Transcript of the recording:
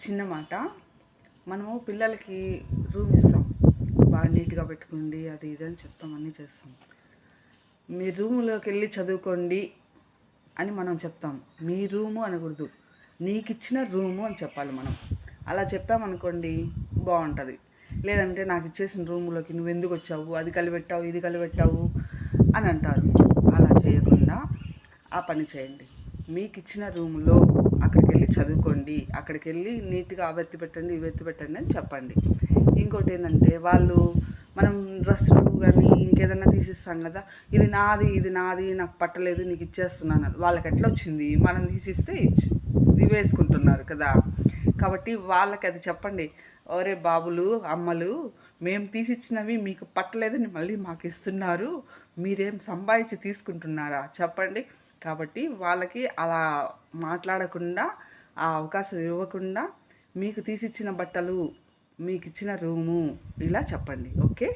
చిన్న మాట. మనము పిల్లలకి రూమ్ ఇస్తాం, బాగా నీట్గా పెట్టుకోండి అది ఇది అని చెప్తాం, అన్నీ చేస్తాం. మీ రూములోకి వెళ్ళి చదువుకోండి అని మనం చెప్తాం. మీ రూము అనకూడదు, నీకు ఇచ్చిన రూము అని చెప్పాలి మనం. అలా చెప్పామనుకోండి బాగుంటుంది. లేదంటే నాకు ఇచ్చేసిన రూములోకి నువ్వు ఎందుకు వచ్చావు, అది కలిపెట్టావు ఇది కలిపెట్టావు అని అంటారు. అలా చేయకుండా ఆ పని చేయండి. మీకు ఇచ్చిన రూములో అక్కడికి వెళ్ళి చదువుకోండి, అక్కడికి వెళ్ళి నీట్గా ఆ వెత్తి పెట్టండి ఈ వెత్తి పెట్టండి అని చెప్పండి. ఇంకోటి ఏంటంటే మనం డ్రెస్సులు కానీ ఇంకేదన్నా తీసిస్తాం కదా, ఇది నాది ఇది నాది నాకు పట్టలేదు నీకు ఇచ్చేస్తున్నాను, వాళ్ళకి ఎట్లా వచ్చింది, మనం తీసిస్తే వేసుకుంటున్నారు కదా. కాబట్టి వాళ్ళకి అది చెప్పండి, ఒరే బాబులు అమ్మలు, మేము తీసిచ్చినవి మీకు పట్టలేదని మళ్ళీ మాకు ఇస్తున్నారు, మీరేం సంపాదించి తీసుకుంటున్నారా చెప్పండి. కాబట్టి వాళ్ళకి అలా మాట్లాడకుండా, ఆ అవకాశం ఇవ్వకుండా, మీకు తీసిచ్చిన బట్టలు మీకు ఇచ్చిన రూము ఇలా చెప్పండి. ఓకే.